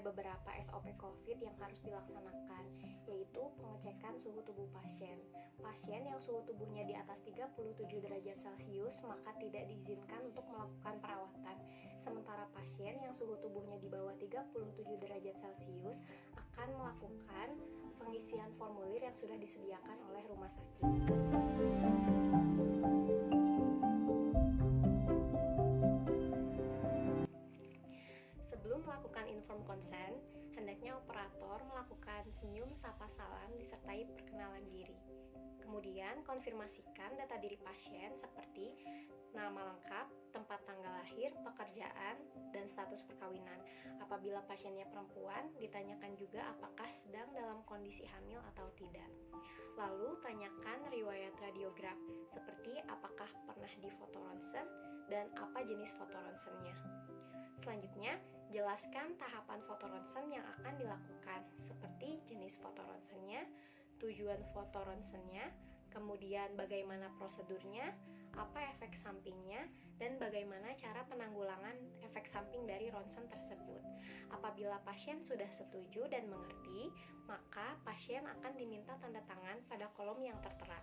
beberapa SOP COVID yang harus dilaksanakan, yaitu pengecekan suhu tubuh pasien. Pasien yang suhu tubuhnya di atas 37 derajat Celcius maka tidak diizinkan untuk melakukan perawatan. Sementara pasien yang suhu tubuhnya di bawah 37 derajat Celcius akan melakukan pengisian formulir yang sudah disediakan oleh rumah sakit. Sebelum melakukan informed consent, hendaknya operator melakukan senyum sapa salam disertai perkenalan diri. Kemudian konfirmasikan data diri pasien seperti nama lengkap, tempat tanggal lahir, pekerjaan, dan status perkawinan. Apabila pasiennya perempuan, ditanyakan juga apakah sedang dalam kondisi hamil atau tidak. Lalu tanyakan riwayat radiograf, seperti apakah pernah difoto ronsen dan apa jenis foto ronsennya. Selanjutnya, jelaskan tahapan foto ronsen yang akan dilakukan, seperti jenis foto ronsennya, tujuan foto ronsennya, kemudian bagaimana prosedurnya, apa efek sampingnya, dan bagaimana cara penanggulangan efek samping dari ronsen tersebut. Apabila pasien sudah setuju dan mengerti, maka pasien akan diminta tanda tangan pada kolom yang tertera.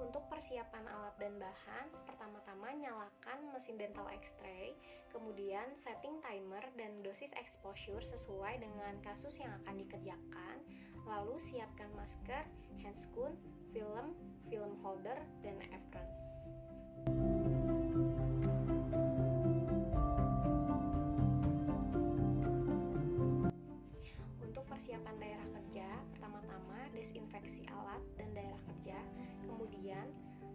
Untuk persiapan alat dan bahan, pertama-tama nyalakan mesin dental X-ray, kemudian setting timer dan dosis exposure sesuai dengan kasus yang akan dikerjakan, lalu siapkan masker, handscoon, film holder, dan apron. Untuk persiapan daerah kerja, pertama-tama desinfeksi alat dan daerah kerja, kemudian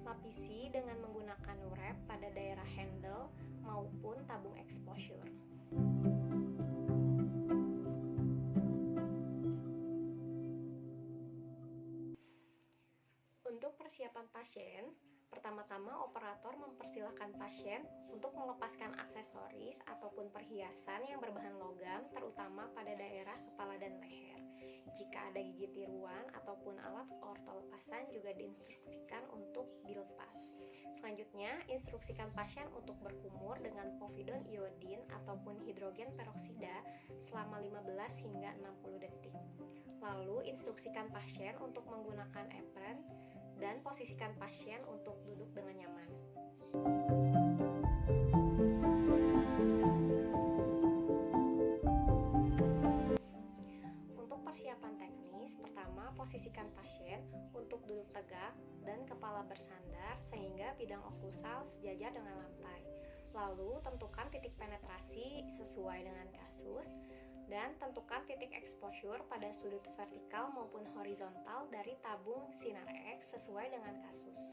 lapisi dengan menggunakan wrap pada daerah handle maupun tabung exposure. Untuk persiapan pasien, pertama-tama operator mempersilahkan pasien untuk melepaskan aksesoris ataupun perhiasan yang berbahan logam, terutama pada daerah kepala dan leher. Jika ada gigi tiruan ataupun alat orto lepasan juga diinstruksikan untuk dilepas. Selanjutnya, instruksikan pasien untuk berkumur dengan povidon iodin ataupun hidrogen peroksida selama 15 hingga 60 detik. Lalu, instruksikan pasien untuk menggunakan apron dan posisikan pasien untuk duduk dengan nyaman. Untuk persiapan teknis, pertama posisikan pasien untuk duduk tegak dan kepala bersandar sehingga bidang oklusal sejajar dengan lantai. Lalu tentukan titik penetrasi sesuai dengan kasus dan tentukan titik exposure pada sudut vertikal maupun horizontal dari tabung sinar X sesuai dengan kasus.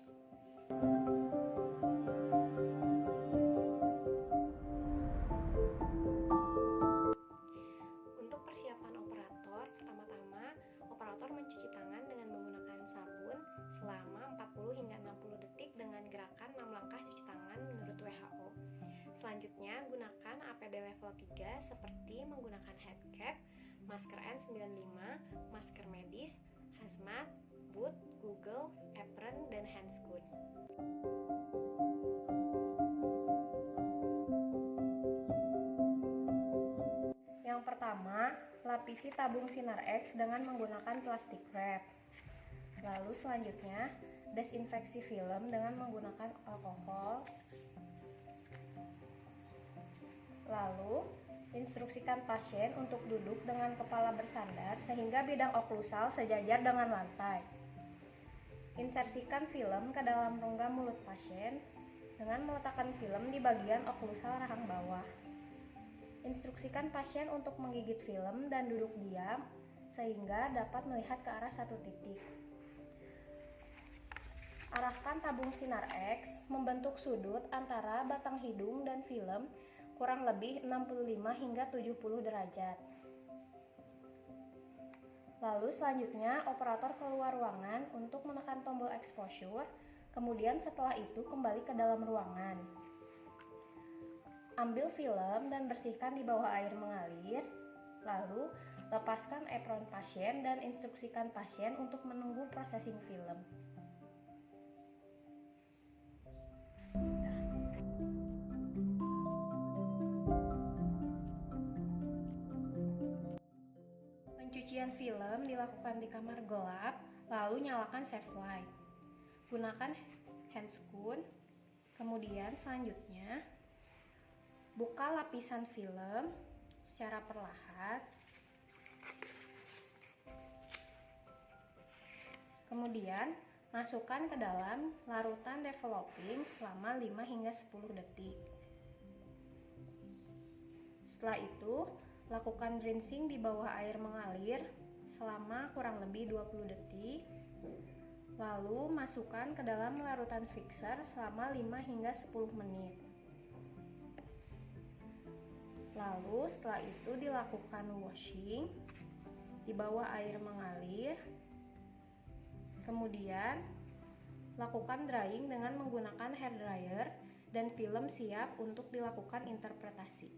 Untuk persiapan operator, pertama-tama operator mencuci tangan dengan menggunakan sabun selama 40 hingga 60 detik dengan gerakan 6 langkah cuci tangan menurut WHO. Selanjutnya, gunakan APD level 3 seperti menggunakan headcap, masker N95, masker medis, hazmat, boot, google, apron, dan handscoon. Yang pertama, lapisi tabung sinar X dengan menggunakan plastik wrap. Lalu selanjutnya, desinfeksi film dengan menggunakan alkohol. Lalu, instruksikan pasien untuk duduk dengan kepala bersandar sehingga bidang oklusal sejajar dengan lantai. Insersikan film ke dalam rongga mulut pasien dengan meletakkan film di bagian oklusal rahang bawah. Instruksikan pasien untuk menggigit film dan duduk diam sehingga dapat melihat ke arah satu titik. Arahkan tabung sinar X membentuk sudut antara batang hidung dan film kurang lebih 65 hingga 70 derajat. Lalu selanjutnya operator keluar ruangan untuk menekan tombol exposure, kemudian setelah itu kembali ke dalam ruangan. Ambil film dan bersihkan di bawah air mengalir, lalu lepaskan apron pasien dan instruksikan pasien untuk menunggu processing film. Pembersihan film dilakukan di kamar gelap, lalu nyalakan safe light. Gunakan handscoon. Kemudian selanjutnya, buka lapisan film secara perlahan. Kemudian, masukkan ke dalam larutan developing selama 5 hingga 10 detik. Setelah itu, lakukan rinsing di bawah air mengalir selama kurang lebih 20 detik. Lalu, masukkan ke dalam larutan fixer selama 5 hingga 10 menit. Lalu, setelah itu dilakukan washing di bawah air mengalir. Kemudian, lakukan drying dengan menggunakan hair dryer dan film siap untuk dilakukan interpretasi.